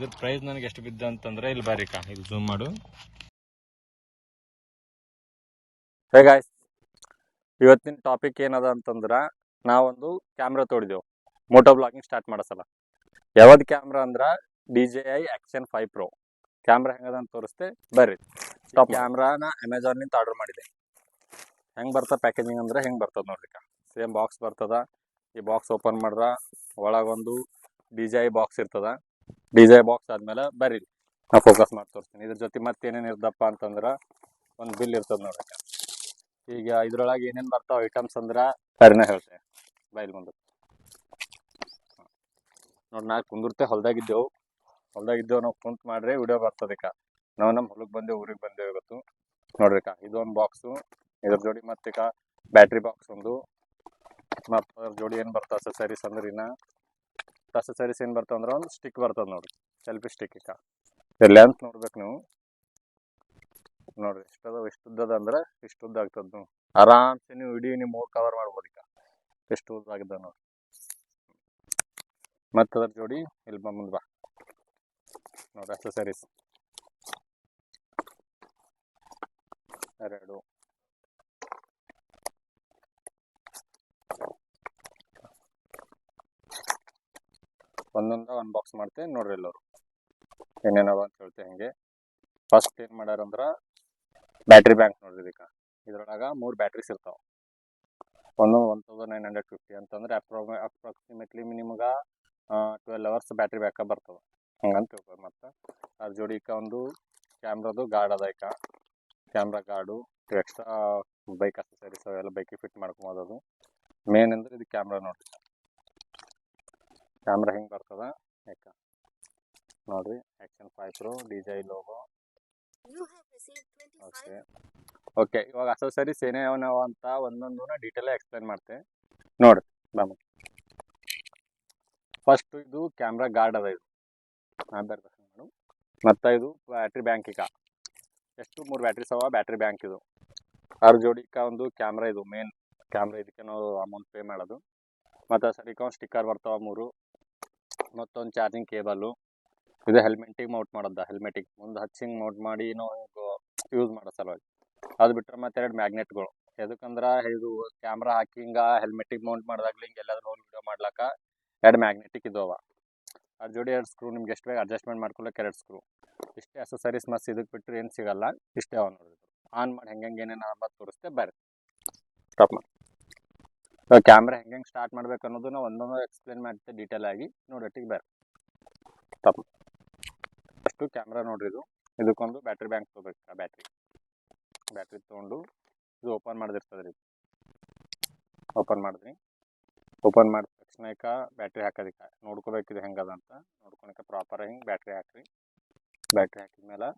ಇದ್ರ ಪ್ರೈಸ್ ನನಗೆ ಎಷ್ಟು ಬಿದ್ದ ಅಂತಂದ್ರೆ ಇಲ್ಲಿ ಬಾರಿಕ ಇಲ್ಲಿ ಜೂಮ್ ಮಾಡು. ಹೇ ಗಾಯ್ಸ್, ಇವತ್ತಿನ ಟಾಪಿಕ್ ಏನದ ಅಂತಂದ್ರ ನಾವೊಂದು ಕ್ಯಾಮ್ರಾ ತೊಡಿದೆವು ಮೋಟೋ ಬ್ಲಾಗಿಂಗ್ ಸ್ಟಾರ್ಟ್ ಮಾಡಸಲ. ಯಾವ್ದು ಕ್ಯಾಮ್ರಾ ಅಂದ್ರ DJI Action 5 Pro ಕ್ಯಾಮ್ರಾ ಹೆಂಗದ ಅಂತ ತೋರಿಸ್ತೆ ಬರ್ರಿ. ಟಾಪ್ ಕ್ಯಾಮ್ರಾನ ಅಮೆಝಾನ್ ನಿಂದ ಆರ್ಡರ್ ಮಾಡಿದೆ. ಹೆಂಗ್ ಬರ್ತದ ಪ್ಯಾಕೇಜಿಂಗ್ ಅಂದ್ರೆ ಹೆಂಗ್ ಬರ್ತದ ನೋಡ್ರಿಕ. ಸೇಮ್ ಬಾಕ್ಸ್ ಬರ್ತದ. ಈ ಬಾಕ್ಸ್ ಓಪನ್ ಮಾಡ್ರ ಒಳಗೊಂದು DJI ಬಾಕ್ಸ್ ಇರ್ತದ. DJI ಬಾಕ್ಸ್ ಆದ್ಮೇಲೆ ಬರ್ರಿ ನಾ ಫೋಕಸ್ ಮಾಡಿ ತೋರಿಸ್ತೀನಿ. ಇದ್ರ ಜೊತೆ ಮತ್ತೇನೇನು ಇರ್ದಪ್ಪ ಅಂತಂದ್ರ ಒಂದು ಬಿಲ್ ಇರ್ತದ ನೋಡ್ರಿಕ. ಈಗ ಇದ್ರೊಳಗೆ ಏನೇನು ಬರ್ತಾವ ಐಟಮ್ಸ್ ಅಂದ್ರ ಸರಿನ ಹೇಳ್ತೆ ಬೈಲ್ ಮುಂದೆ ನೋಡಿ. ನಾ ಕುಂದಿರ್ತೆ ಹೊಲ್ದಾಗಿದ್ದೆವು ನಾವು ಕುಂತ್ ಮಾಡ್ರೆ ವಿಡಿಯೋ ಬರ್ತದಕ್ಕ. ನಾವು ನಮ್ಮ ಹೊಲಕ್ಕೆ ಬಂದೇವು, ಊರಿಗೆ ಬಂದೇವು ಇವತ್ತು ನೋಡ್ರಿಕ. ಇದೊಂದು ಬಾಕ್ಸು, ಇದ್ರ ಜೋಡಿ ಮತ್ತೀಗ ಬ್ಯಾಟ್ರಿ ಬಾಕ್ಸ್ ಒಂದು, ಮತ್ತು ಅದ್ರ ಜೋಡಿ ಏನು ಬರ್ತಾವ ಅಸೆಸರೀಸ್ ಅಂದ್ರೆ ಇನ್ನ ಅಸೆಸರೀಸ್ ಏನು ಬರ್ತಾವ ಅಂದ್ರೆ ಒಂದು ಸ್ಟಿಕ್ ಬರ್ತದ ನೋಡ್ರಿ, ಸೆಲ್ಫಿ ಸ್ಟಿಕ್. ಈಗ ಲೆಂತ್ ನೋಡ್ಬೇಕು ನೀವು ನೋಡ್ರಿ. ಎಷ್ಟು ಉದ್ದದ ಅಂದ್ರೆ ಇಷ್ಟು ಉದ್ದ ಆಗ್ತದ. ನೀವು ಆರಾಮ್ಸೆ ನೀವು ಇಡೀ ನಿಮ್ಮ ಊರು ಕವರ್ ಮಾಡ್ಬೋದು. ಈಗ ಎಷ್ಟು ಉದ್ದ ಆಗ್ತದ ನೋಡ್ರಿ. ಮತ್ತು ಅದ್ರ ಜೋಡಿ ಇಲ್ಲಿ ಮುಂದೆ ಬಾ ನೋಡ್ರಿ ಅಕ್ಸೆಸರೀಸ್ ಎರಡು. ಒಂದೊಂದ ಅನ್ಬಾಕ್ಸ್ ಮಾಡ್ತೆ ನೋಡ್ರಿ ಎಲ್ಲರು ಏನೇನವ ಅಂತ ಹೇಳ್ತೆ. ಹಂಗೆ ಫಸ್ಟ್ ಏನು ಮಾಡ್ಯಾರಂದ್ರ ಬ್ಯಾಟ್ರಿ ಬ್ಯಾಂಕ್ ನೋಡ್ರಿ. ಇದಕ್ಕೆ ಇದ್ರೊಳಗ 3 ಬ್ಯಾಟ್ರೀಸ್ ಇರ್ತಾವ. ಒಂದು 1950 ಅಂತಂದ್ರೆ ಅಪ್ರಾಕ್ಸಿಮೇಟ್ಲಿ ನಿಮ್ಗೆ 12 ಅವರ್ಸ್ ಬ್ಯಾಟ್ರಿ ಬ್ಯಾಕಪ್ ಬರ್ತದೆ ಹಂಗಂತ ತಿಳ್ಕೊಬೋದು. ಮತ್ತು ಅದ್ರ ಜೋಡಿ ಒಂದು ಕ್ಯಾಮ್ರಾದು ಗಾರ್ಡ್ ಅದ. ಈಗ camera guard extra bike accessories ಅವೆಲ್ಲ ಬೈಕಿಗೆ ಫಿಟ್ ಮಾಡ್ಕೊಬೋದು. ಅದು ಮೇನ್ ಅಂದ್ರೆ ಇದು ಕ್ಯಾಮ್ರಾ ನೋಡ್ರಿ. ಕ್ಯಾಮ್ರಾ ಹೆಂಗೆ ಬರ್ತದ ಯಾಕ ನೋಡ್ರಿ. Action 5 Pro DJI logo. Okay, ಇವಾಗ ಅಕ್ಸೆಸರೀಸ್ ಏನೇನವ ಅಂತ ಒಂದೊಂದನ್ನ ಡೀಟೇಲ್ ಎಕ್ಸ್ಪ್ಲೈನ್ ಮಾಡ್ತೆ ನೋಡ್ರಿ. ಬಮ್ಮ ಫಸ್ಟ್ ಇದು ಕ್ಯಾಮ್ರಾ ಗಾರ್ಡ್ ಅದ. ಇದು ಮಾಡು. ಮತ್ತು ಇದು ಬ್ಯಾಟ್ರಿ ಬ್ಯಾಂಕ್. ಈಗ ಎಷ್ಟು 3 ಬ್ಯಾಟ್ರೀಸ್ ಅವ ಬ್ಯಾಟ್ರಿ ಬ್ಯಾಂಕ್. ಇದು ಅದ್ರ ಜೋಡಿಕ ಒಂದು ಕ್ಯಾಮ್ರಾ, ಇದು ಮೇನ್ ಕ್ಯಾಮ್ರಾ. ಇದಕ್ಕೆ ನಾವು ಅಮೌಂಟ್ ಪೇ ಮಾಡೋದು. ಮತ್ತು ಸರಿಕ ಒಂದು ಸ್ಟಿಕ್ಕರ್ ಬರ್ತಾವ 3, ಮತ್ತೊಂದು ಚಾರ್ಜಿಂಗ್ ಕೇಬಲ್ಲು. ಇದು ಹೆಲ್ಮೆಟಿಗೆ ಮೌಂಟ್ ಮಾಡೋದ. ಹೆಲ್ಮೆಟಿಗೆ ಮುಂದೆ ಹಚ್ಚಿಂಗ್ ಮೌಂಟ್ ಮಾಡಿ ನಾವು ಯೂಸ್ ಮಾಡೋ ಸಲುವಾಗಿ. ಅದು ಬಿಟ್ಟರೆ ಮತ್ತೆ 2 ಮ್ಯಾಗ್ನೆಟ್ಗಳು. ಎದಕ್ಕಂದ್ರೆ ಇದು ಕ್ಯಾಮ್ರಾ ಹಾಕಿ ಹಿಂಗೆ ಹೆಲ್ಮೆಟಿಗೆ ಮೌಂಟ್ ಮಾಡಿದಾಗಲಿ ಹಿಂಗೆ ಎಲ್ಲಾದ್ರೂ ಹೋಗಿ ವಿಡಿಯೋ ಮಾಡ್ಲಾಕ 2 ಮ್ಯಾಗ್ನೆಟಿಕ್ ಇದಾವ. ಅದ್ರ ಜೋಡಿ 2 ಸ್ಕ್ರೂ, ನಿಮ್ಗೆ ಎಷ್ಟು ಬೇಗ ಅಡ್ಜಸ್ಟ್ಮೆಂಟ್ ಮಾಡ್ಕೊಳಕ್ಕೆ 2 ಸ್ಕ್ರೂ. ಇಷ್ಟೇ ಅಕ್ಸೆಸರೀಸ್. ಮತ್ತು ಇದಕ್ಕೆ ಬಿಟ್ಟರೆ ಏನು ಸಿಗಲ್ಲ. ಇಷ್ಟೇ ಅವ ನೋಡಿದ್ರು. ಆನ್ ಮಾಡಿ ಹೆಂಗೆ ಏನೇನು ಆಗೋದು ತೋರಿಸ್ತೆ ಬರ್ರಿ. ಸ್ಟಾಪ್ ಮಾಡಿ. ಕ್ಯಾಮ್ರಾ ಹೆಂಗೆ ಸ್ಟಾರ್ಟ್ ಮಾಡ್ಬೇಕು ಅನ್ನೋದನ್ನ ಒಂದೊಂದು ಎಕ್ಸ್ಪ್ಲೇನ್ ಮಾಡ್ತೆ ಡೀಟೇಲ್ ಆಗಿ ನೋಡೋಟ್ಟಿಗೆ ಬರ್ರಿ. ಸ್ಟಾಪ್. ಫಸ್ಟು ಕ್ಯಾಮ್ರಾ ನೋಡ್ರಿ. ಇದಕ್ಕೊಂದು ಬ್ಯಾಟ್ರಿ ಬ್ಯಾಂಕ್ ತೊಗೋಬೇಕು. ಬ್ಯಾಟ್ರಿ ತೊಗೊಂಡು ಇದು ಓಪನ್ ಮಾಡಿದಿರ್ತದೆ ರೀ. ಓಪನ್ ಮಾಡಿದ್ರಿ. ಓಪನ್ ಮಾಡಿದ ತಕ್ಷಣ ಈಗ ಬ್ಯಾಟ್ರಿ ಹಾಕೋದಕ್ಕೆ ನೋಡ್ಕೋಬೇಕಿದೆ ಹೆಂಗದ ಅಂತ ನೋಡ್ಕೊಳಕ್ಕೆ ಪ್ರಾಪರ್ ಹಿಂಗೆ ಬ್ಯಾಟ್ರಿ ಹಾಕ್ರಿ. ಬ್ಯಾಟ್ರಿ ಹಾಕಿದ್ಮೇಲೆ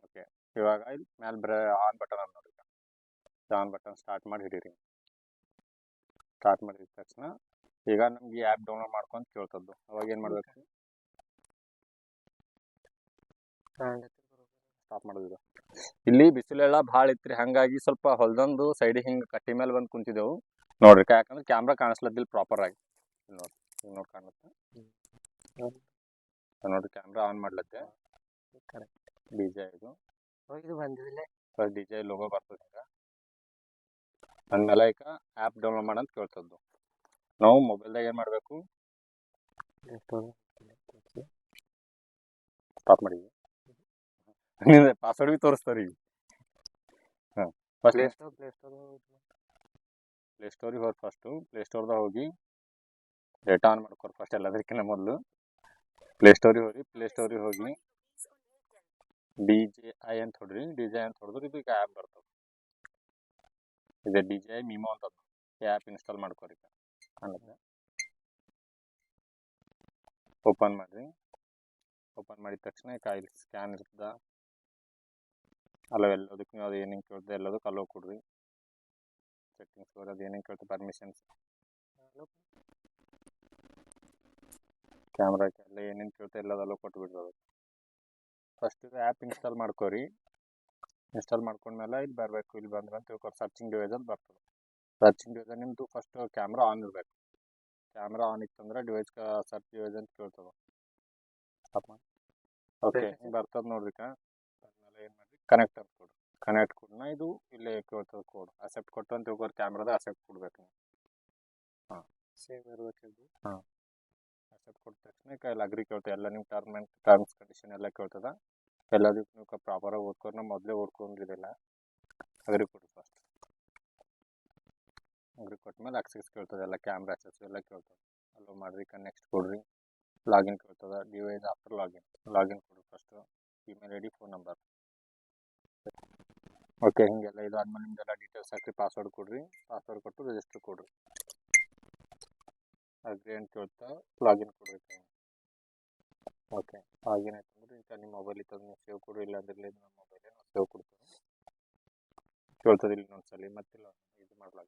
ಓಕೆ, ಇವಾಗ ಇಲ್ಲಿ ಮೇಲೆ ಆನ್ ಬಟನ್ ಅದ ನೋಡ್ರಿ. ಆನ್ ಬಟನ್ ಸ್ಟಾರ್ಟ್ ಮಾಡಿ ಹಿಡೀರಿ. ಸ್ಟಾರ್ಟ್ ಮಾಡಿದ ತಕ್ಷಣ ಈಗ ನಮ್ಗೆ ಈ ಆ್ಯಪ್ ಡೌನ್ಲೋಡ್ ಮಾಡ್ಕೊಂಡು ಕೇಳ್ತದ್ದು. ಅವಾಗ ಏನು ಮಾಡಬೇಕು, ಸ್ಟಾಪ್ ಮಾಡೋದು. ಇಲ್ಲಿ ಬಿಸಿಲೆಲ್ಲ ಭಾಳ ಇತ್ರಿ, ಹಾಗಾಗಿ ಸ್ವಲ್ಪ ಹೊಲ್ದಂದು ಸೈಡಿಗೆ ಹಿಂಗೆ ಕಟ್ಟಿ ಮೇಲೆ ಬಂದು ಕುಂತಿದ್ದೆವು ನೋಡ್ರಿ. ಯಾಕಂದ್ರೆ ಕ್ಯಾಮ್ರಾ ಕಾಣಿಸ್ಲತ್ತಿಲ್ಲ ಪ್ರಾಪರ್ ಆಗಿ. ನೋಡಿ ಕಾಣುತ್ತೆ ನೋಡ್ರಿ. Camera on ಮಾಡ್ಲತ್ತೆ. DJI ಇದು ಬಂದಿಲ್ಲ. DJI ಲೋಗೋ ಬರ್ತದೆ. ಈಗ ಅಂದಮೇಲೆ ಈಗ ಆ್ಯಪ್ ಡೌನ್ಲೋಡ್ ಮಾಡಂತ ಕೇಳ್ತದ್ದು. ನಾವು ಮೊಬೈಲ್ದಾಗ ಏನು ಮಾಡಬೇಕು, ಸ್ಟಾಪ್ ಮಾಡಿದ್ವಿ. ಪಾಸ್ವರ್ಡ್ ಭೀ ತೋರಿಸ್ತಾರೆ ಈಗ. ಹಾಂ, ಫಸ್ಟ್ ಪ್ಲೇಸ್ಟೋರಿಗೆ ಹೋಗಿ ಪ್ಲೇಸ್ಟೋರ್ದಾಗ ಹೋಗಿ ಡೇಟಾ ಆನ್ ಮಾಡ್ಕೊರಿ ಫಸ್ಟ್. ಎಲ್ಲದಕ್ಕಿಂತ ಮೊದಲು ಪ್ಲೇಸ್ಟೋರಿಗೆ ಹೋಗಿ DJI ಅಂತ ಹೊಡ್ರಿ. DJI ಅಂತ ಹೊಡೆದ್ರೆ ಇದು ಈಗ ಆ್ಯಪ್ ಬರ್ತದೆ. ಇದೆ DJI ಮಿಮೋ ಅಂತ. ಈ ಆ್ಯಪ್ ಇನ್ಸ್ಟಾಲ್ ಮಾಡ್ಕೊರಿ. ಅನ್ನತ್ತೆ ಓಪನ್ ಮಾಡಿರಿ. ಓಪನ್ ಮಾಡಿದ ತಕ್ಷಣ ಈಗ ಇಲ್ಲಿ ಸ್ಕ್ಯಾನ್ ಇರ್ತದೆ. ಎಲ್ಲದಕ್ಕೆ ನೀವು ಅದು ಏನೇನು ಕೇಳ್ತದೆ ಎಲ್ಲದಕ್ಕೆ ಅಲೋ ಕೊಡ್ರಿ. ಸೆಟ್ಟಿಂಗ್ಸ್ ಬರೋದು ಏನೇನು ಕೇಳ್ತದೆ, ಪರ್ಮಿಷನ್ಸ್, ಕ್ಯಾಮ್ರಾಕ್ಕೆ ಎಲ್ಲ ಏನೇನು ಕೇಳ್ತದೆ ಎಲ್ಲದು ಅಲೋ ಕೊಟ್ಬಿಡ್ತದೆ. ಫಸ್ಟ್ ಇದು ಆ್ಯಪ್ ಇನ್ಸ್ಟಾಲ್ ಮಾಡ್ಕೊರಿ. ಇನ್ಸ್ಟಾಲ್ ಮಾಡ್ಕೊಂಡ್ಮೇಲೆ ಇಲ್ಲಿ ಬರಬೇಕು. ಇಲ್ಲಿ ಬಂದ್ರೆ ಅಂತ ತಿಳ್ಕೊರಿ ಸರ್ಚಿಂಗ್ ಡಿವೈಸ್ ಅಂತ ಬರ್ತದೆ. ಸರ್ಚಿಂಗ್ ಡಿವೈಸ್ ನಿಮ್ಮದು ಫಸ್ಟ್ ಕ್ಯಾಮ್ರಾ ಆನ್ ಇರಬೇಕು. ಕ್ಯಾಮ್ರಾ ಆನ್ ಇತ್ತಂದ್ರೆ ಡಿವೈಸ್ ಸರ್ಚ್ ಡಿವೈಸ್ ಅಂತ ಕೇಳ್ತದೆ. ಸ್ಟಾಪ್ ಮಾಡಿ. ಓಕೆ ಬರ್ತದೆ ನೋಡ್ರಿಕ ಆಮೇಲೆ ಏನು ಮಾಡಿ ಕನೆಕ್ಟ್ ಅಂತ ಕೊಡು. ಕನೆಕ್ಟ್ ಕೊಡ್ನ ಇದು ಇಲ್ಲೇ ಕೇಳ್ತದೆ ಕೋಡ್ ಅಕ್ಸೆಪ್ಟ್ ಕೊಟ್ಟು ಅಂತ ತಿಳ್ಕೊರಿ. ಕ್ಯಾಮ್ರಾದ ಅಕ್ಸೆಪ್ಟ್ ಕೊಡ್ಬೇಕು ನೀವು. ಹಾಂ ಸೇಮ್ ಇರ್ಬೇಕಿದ್ದು. ಹಾಂ ಅಕ್ಸೆಪ್ಟ್ ಕೊಟ್ಟ ತಕ್ಷಣ ಎಲ್ಲ ಅಗ್ರಿ ಕೇಳ್ತದೆ. ಎಲ್ಲ ನೀವು ಟರ್ಮ್ಸ್ ಕಂಡೀಷನ್ ಎಲ್ಲ ಕೇಳ್ತದೆ. ಎಲ್ಲದಕ್ಕೂ ನೀವು ಪ್ರಾಪರಾಗಿ ಓದ್ಕೊಂಡು ನಾವು ಮೊದಲೇ ಓದ್ಕೊಂಡಿದ್ದಿಲ್ಲ. ಅಗ್ರಿ ಕೊಡಿ ಫಸ್ಟ್. ಅಗ್ರಿ ಕೊಟ್ಮೇಲೆ ಆಕ್ಸೆಸ್ ಕೇಳ್ತದೆ. ಎಲ್ಲ ಕ್ಯಾಮ್ರಾ ಆಕ್ಸೆಸ್ ಎಲ್ಲ ಕೇಳ್ತದೆ. ಅಲ್ಲೋ ಮಾಡಿರಿ ನೆಕ್ಸ್ಟ್ ಕೊಡ್ರಿ. ಲಾಗಿನ್ ಕೇಳ್ತದೆ. ಡಿವೈಸ್ ಆಫ್ಟರ್ ಲಾಗಿನ್ ಕೊಡಿ first. Email I D phone number. Okay ಹೀಗೆಲ್ಲ ಇದು ಆದ್ಮೇಲೆ ನಿಮ್ದೆಲ್ಲ ಡೀಟೇಲ್ಸ್ ಹಾಕಿ ಪಾಸ್ವರ್ಡ್ ಕೊಡ್ರಿ. ಪಾಸ್ವರ್ಡ್ ಕೊಟ್ಟು ರಿಜಿಸ್ಟರ್ ಕೊಡ್ರಿ. ಅಗ್ರಿ ಅಂತ ಕೇಳ್ತಾ ಲಾಗಿನ್ ಕೊಡ್ರಿ. ಓಕೆ ಲಾಗಿನ್ ಆಯ್ತು ಅಂದ್ರೆ ಈಗ ನಿಮ್ಮ ಮೊಬೈಲ್ ಇತ್ತು ನೀವು ಸೇವ್ ಕೊಡ್ರಿ. ಇಲ್ಲ ಅಂದ್ರೆ ನಮ್ಮ ಮೊಬೈಲೇ ನಾವು ಸೇವ್ ಕೊಡ್ತೀವಿ. ಕೇಳ್ತದೆ ಇಲ್ಲಿ ಇನ್ನೊಂದ್ಸಲಿ ಮತ್ತಿಲ್ಲ ಇದು ಮಾಡ್ಲಾಗ.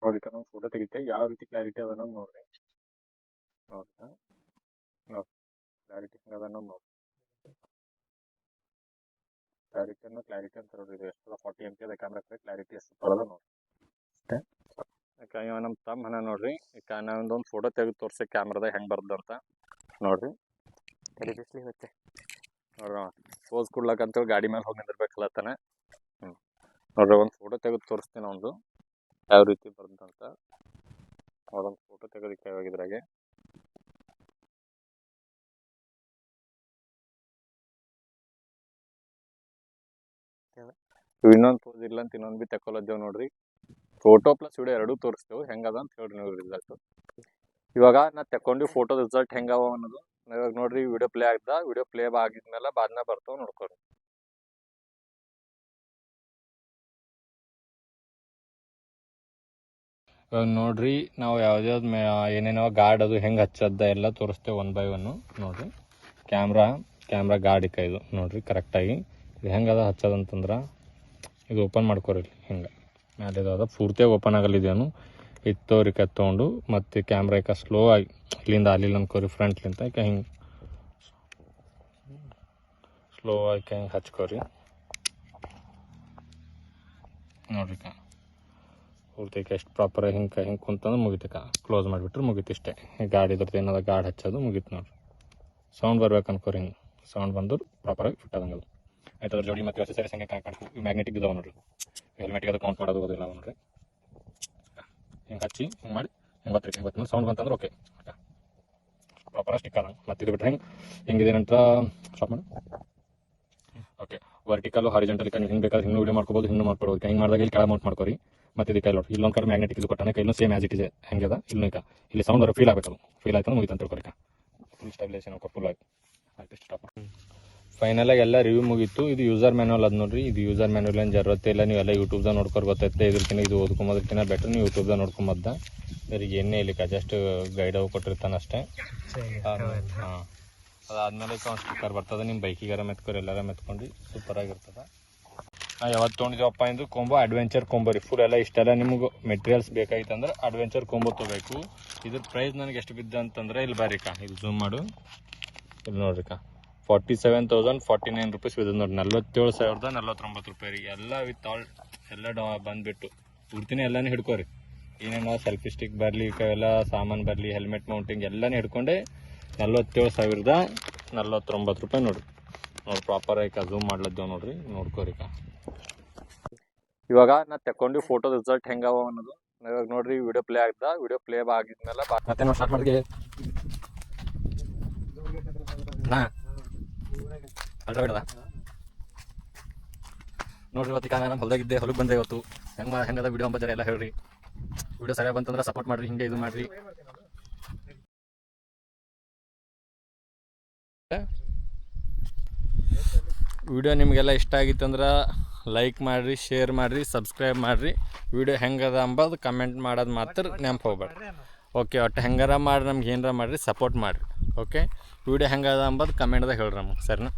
ನೋಡಿ ನಾವು ಫೋಟೋ ತೆಗಿತೆ ಯಾವ ರೀತಿ ಕ್ಲಾರಿಟಿ ಅದ ನೋಡ್ರಿ. ನೋಡ್ರಿ ನೋಡಿ ಕ್ಲಾರಿಟಿ ಅದ ನೋಡಿ. ಕ್ಲಾರಿಟಿ ಅಂತ ನೋಡ್ರಿ. ಇದು ಎಷ್ಟು 40 MP ಅದ ಕ್ಯಾಮ್ರಾ ಕ್ಲಾರಿಟಿ ಎಷ್ಟು ಬರೋದ ನೋಡಿ ಅಷ್ಟೇ. ಯಾಕೆ ಇವ ನಮ್ಮ ತಮ್ಮ ನೋಡ್ರಿ. ಈಗ ನಾವೊಂದು ಫೋಟೋ ತೆಗೆದು ತೋರಿಸಿ ಕ್ಯಾಮ್ರಾದಾಗ ಹೆಂಗೆ ಬರ್ದು ಅಂತ ನೋಡ್ರಿ. ತಲೆ ಬಿಸಿಲಿ ಮತ್ತೆ ನೋಡ್ರಿ ಪೋಸ್ ಕೊಡ್ಲಕ್ಕಂತೇಳಿ ಗಾಡಿ ಮೇಲೆ ಹೋಗಿ ನಿಂದಿರ್ಬೇಕಲ್ಲತ್ತಾನೆ. ನೋಡ್ರಿ ಒಂದು ಫೋಟೋ ತೆಗೆದು ತೋರಿಸ್ತೀನಿ ಒಂದು ಯಾವ ರೀತಿ ಬರ್ದಂತ. ಅದೊಂದು ಫೋಟೋ ತೆಗೋದಕ್ಕೆ ಯಾವಾಗಿದ್ರಾಗೆ ಇನ್ನೊಂದು ಪೋಸ್ ಇಲ್ಲ ಅಂತ ಇನ್ನೊಂದು ಬಿ ತೆಕ್ಕೊಳದ್ದೇವು ನೋಡ್ರಿ. ಫೋಟೋ ಪ್ಲಸ್ ವಿಡಿಯೋ ಎರಡೂ ತೋರಿಸ್ತೇವೆ ಹೆಂಗದ ಅಂತ ಹೇಳ್ರಿ ನೀವು ರಿಸಲ್ಟ್. ಇವಾಗ ನಾ ತೆಕ್ಕೊಂಡು ಫೋಟೋ ರಿಸಲ್ಟ್ ಹೆಂಗವ ಅನ್ನೋದು ಇವಾಗ ನೋಡ್ರಿ. ವಿಡಿಯೋ ಪ್ಲೇ ಆಗ್ದ. ವಿಡಿಯೋ ಪ್ಲೇ ಆಗಿದ್ಮೇಲೆ ಬಾದ್ನ ಬರ್ತಾವ ನೋಡ್ಕೊರಿ. ಇವಾಗ ನೋಡ್ರಿ ನಾವು ಯಾವ್ದ್ಯಾವ್ದು ಏನೇನೋ ಗಾರ್ಡ್ ಅದು ಹೆಂಗೆ ಹಚ್ಚದ ಎಲ್ಲ ತೋರಿಸ್ತೇವೆ 1 by 1 ನೋಡ್ರಿ. ಕ್ಯಾಮ್ರಾ ಗಾರ್ಡ್ ಇದು ನೋಡ್ರಿ ಕರೆಕ್ಟಾಗಿ. ಇದು ಹೆಂಗದ ಹಚ್ಚೋದಂತಂದ್ರೆ ಇದು ಓಪನ್ ಮಾಡ್ಕೊರಿ. ಹಿಂಗೆ ಮ್ಯಾಲೆ ಅದ ಪೂರ್ತಿಯಾಗಿ ಓಪನ್ ಆಗಲ್ಲಿದೇನು ಇತ್ತೋರಿಕ ತೊಗೊಂಡು ಮತ್ತು ಕ್ಯಾಮ್ರಾ ಈಗ ಸ್ಲೋ ಆಗಿ ಇಲ್ಲಿಂದ ಅಲ್ಲಿಲ್ಲ ಅನ್ಕೋರಿ. ಫ್ರಂಟ್ಲಿಂದ ಈಗ ಹಿಂಗೆ ಸ್ಲೋ ಆಗಿ ಹಿಂಗೆ ಹಚ್ಕೋರಿ ನೋಡ್ರಿ. ಪೂರ್ತಿ ಎಷ್ಟು ಪ್ರಾಪರಾಗಿ ಹಿಂಗೆ ಕುಂತಂದ್ರೆ ಮುಗಿತಕ್ಕ. ಕ್ಲೋಸ್ ಮಾಡಿಬಿಟ್ರೆ ಮುಗೀತು ಇಷ್ಟೇ. ಗಾಡಿ ಇದ್ರದ್ದು ಏನದ ಗಾರ್ಡ್ ಹಚ್ಚೋದು ಮುಗೀತು ನೋಡ್ರಿ. ಸೌಂಡ್ ಬರ್ಬೇಕು ಅನ್ಕೋರಿ. ಹಿಂಗೆ ಸೌಂಡ್ ಬಂದ್ರೆ ಪ್ರಾಪರಾಗಿ ಫಿಟ್ ಆದಂಗೆ ಅದು ಆಯ್ತು. ಅದ್ರ ಜೋಡಿ ಮತ್ತು ಅಕ್ಸೆಸರೀಸ್ ಹಂಗೆ ಕಾಣಿಸ್ತು. ಮ್ಯಾಗ್ನೆಟಿಕ್ ಇದಾವೆ ನೋಡ್ರಿ. ಹೆಲ್ಮೆಟಿಗೆ ಅದು ಕೌಂಟ್ ಮಾಡೋದು ಓದಿಲ್ಲ ನೋಡ್ರಿ. ಹಿಂಗೆ ಹಚ್ಚಿ ಹಿಂಗೆ ಮಾಡಿ ಹಿಂಗೆ ಸೌಂಡ್ ಬಂತಂದ್ರೆ ಓಕೆ ಪ್ರಾಪರ ಸ್ಟಿಕ್ ಆದಂಗೆ. ಮತ್ತು ಇದು ಬಿಟ್ಟರೆ ಹೆಂಗಿದೆ ನಂತರ ಸ್ಟಾಪ್ ಮಾಡಿ. ಓಕೆ ವರ್ಟಿಕಲ್ ಹಾರಿಜೆಂಟಲ್ ನೀವು ಹಿಂಗೆ ಬೇಕಾದ್ರೆ ಹಿಂಗೆ ವಿಡಿಯೋ ಮಾಡ್ಕೋಬೋದು. ಹಿಂಗೆ ಮಾಡ್ಕೊಬೋದು. ಹಿಂಗೆ ಮಾಡಿದಾಗ ಇಲ್ಲಿ ಕೆಳಗೆ ಮೌಂಟ್ ಮಾಡ್ಕೊರಿ. ಮತ್ತು ಇದು ಕೈ ನೋಡ್ರಿ ಇಲ್ಲೊಂದು ಕಡೆ ಮ್ಯಾಗ್ನೆಟಿಕ್ ಇದು ಕೊಟ್ಟಾನೆ. ಕೈಲೂ ಸೇಮ್ ಆ್ಯಸ್ ಇಟ್ ಇದೆ ಹೆಂಗೆ ಅದ ಇಲ್ಲೂ ಈಗ ಇಲ್ಲಿ ಸೌಂಡ್ ಬರೋ ಫೀಲ್ ಆಗಬೇಕು. ಫೀಲ್ ಆಯ್ತು ಮುಗಿತು ಅಂತ ತಿಳ್ಕೊರಿ. ಫುಲ್ ಸ್ಟೆಬಿಲೈಸೇಷನ್ ಫುಲ್ ಆಗಿ ಆಯ್ತು ಸ್ಟಾಪ್. ಫೈನಲಾಗಿ ಎಲ್ಲ ರಿವ್ಯೂ ಮುಗೀತು. ಇದು ಯೂಸರ್ ಮ್ಯಾನ್ಯಲ್ ಅದು ನೋಡ್ರಿ. ಇದು ಯೂಸರ್ ಮ್ಯಾನ್ಯಲ್ ಏನು ಜರತ್ತೆ ಇಲ್ಲ. ನೀವೆಲ್ಲ ಯೂಟ್ಯೂಬ್ದಾಗ ನೋಡ್ಕೊಂಡು ಗೊತ್ತೈತೆ. ಇದಕ್ಕಿಂತ ಇದು ಓದ್ಕೊಂಬೋದಕ್ಕಿಂತ ಬೆಟ್ರ್ ನೀವು ಯೂಟ್ಯೂಬ್ದಾಗ ನೋಡ್ಕೊಂಬದ್ದ. ಇವ್ರಿಗೆ ಏನೇ ಇಲ್ಲಿಕ ಜಸ್ಟ್ ಗೈಡ್ ಅವು ಕೊಟ್ಟಿರ್ತಾನೆ ಅಷ್ಟೇ. ಹಾಂ ಅದಾದ್ಮೇಲೆ ಒಂದು ಸ್ಟಿಕ್ಕರ್ ಬರ್ತದೆ. ನಿಮ್ಮ ಬೈಕಿಗಾರ ಮೆತ್ಕೊರಿ ಎಲ್ಲಾರ ಮೆತ್ಕೊಂಡು ಸೂಪರಾಗಿರ್ತದೆ. ನಾವು ಯಾವತ್ತು ತೊಗೊಂಡಿದ್ದೀವಪ್ಪ ಇದು ಕೊಂಬೋ ಅಡ್ವೆಂಚರ್ ಕೊಂಬೋ ರೀ. ಫುಲ್ ಎಲ್ಲ ಇಷ್ಟೆಲ್ಲ ನಿಮ್ಗೆ ಮೆಟೀರಿಯಲ್ಸ್ ಬೇಕಾಗಿತ್ತು ಅಂದ್ರೆ ಅಡ್ವೆಂಚರ್ ಕೊಂಬೋ ತೊಗೋಬೇಕು. ಇದ್ರ ಪ್ರೈಸ್ ನನಗೆ ಎಷ್ಟು ಬಿದ್ದ ಅಂತಂದರೆ ಇಲ್ಲಿ ಬಾರಿಕ ಇದು ಝೂಮ್ ಮಾಡು. ಇಲ್ಲಿ ನೋಡ್ರಿಕ 47,049 ರೂಪೀಸ್ ಬಿದ್ದು ನೋಡಿ. 47,049 ರೂಪಾಯಿ ರೀ. ಎಲ್ಲ ವಿತ್ ಆಲ್ ಎಲ್ಲ ಬಂದುಬಿಟ್ಟು ಪೂರ್ತಿನೇ ಎಲ್ಲನೂ ಹಿಡ್ಕೋರಿ. ಏನೇನೋ ಸೆಲ್ಫಿ ಸ್ಟಿಕ್ ಬರಲಿ ಎಲ್ಲ ಸಾಮಾನು ಬರಲಿ ಹೆಲ್ಮೆಟ್ ಮೌಂಟಿಂಗ್ ಎಲ್ಲನೂ ಹಿಡ್ಕೊಂಡೆ 47,049 ರೂಪಾಯಿ ನೋಡಿರಿ. ನೋಡಿ ಪ್ರಾಪರ್ ಆಗಿ ಝೂಮ್ ಮಾಡ್ಲದ್ದೇವು ನೋಡ್ರಿ. ನೋಡ್ಕೋರಿಕ ಇವಾಗ ನಾ ತೆಕ್ಕೊಂಡು ಫೋಟೋ ರಿಸಲ್ಟ್ ಹೆಂಗವ ಅನ್ನೋದು ಇವಾಗ ನೋಡ್ರಿ. ವಿಡಿಯೋ ಪ್ಲೇ ಆಗ್ದ. ವಿಡಿಯೋ ಪ್ಲೇ ಆಗಿದ್ಮೇಲೆ ಮತ್ತೆ ನಾವು ಸ್ಟಾರ್ಟ್ ಮಾಡಿದ್ವಿ. ನೋಡ್ರಿ ಇವತ್ತು ನಾನು ಹೊಲದಾಗಿದ್ದೆ. ಹೊಲಕ್ಕೆ ಬಂದೆ ಇವತ್ತು. ಹೆಂಗದ ವಿಡಿಯೋ ಅಂಬಜಾರ ಎಲ್ಲ ಹೇಳ್ರಿ. ವಿಡಿಯೋ ಸರಿಯಾಗಿ ಬಂತಂದ್ರೆ ಸಪೋರ್ಟ್ ಮಾಡ್ರಿ. ಹಿಂಗೆ ಇದು ಮಾಡ್ರಿ. ವಿಡಿಯೋ ನಿಮಗೆಲ್ಲ ಇಷ್ಟ ಆಗಿತ್ತಂದ್ರೆ ಲೈಕ್ ಮಾಡಿರಿ, ಶೇರ್ ಮಾಡಿರಿ, ಸಬ್ಸ್ಕ್ರೈಬ್ ಮಾಡಿರಿ. ವಿಡಿಯೋ ಹೆಂಗದ ಅಂಬೋದು ಕಮೆಂಟ್ ಮಾಡೋದು ಮಾತ್ರ ನೆನಪು ಹೋಗ್ಬೇಡ್ರಿ. ಓಕೆ ಒಟ್ಟು ಹೆಂಗಾರ ಮಾಡಿ ನಮ್ಗೆ ಏನಾರ ಮಾಡಿರಿ ಸಪೋರ್ಟ್ ಮಾಡಿರಿ. ಓಕೆ ವಿಡಿಯೋ ಹೆಂಗದ ಅಂಬೋದು ಕಮೆಂಟ್ದಾಗ ಹೇಳ್ರಿ ನಮಗೆ ಸರಿನಾ.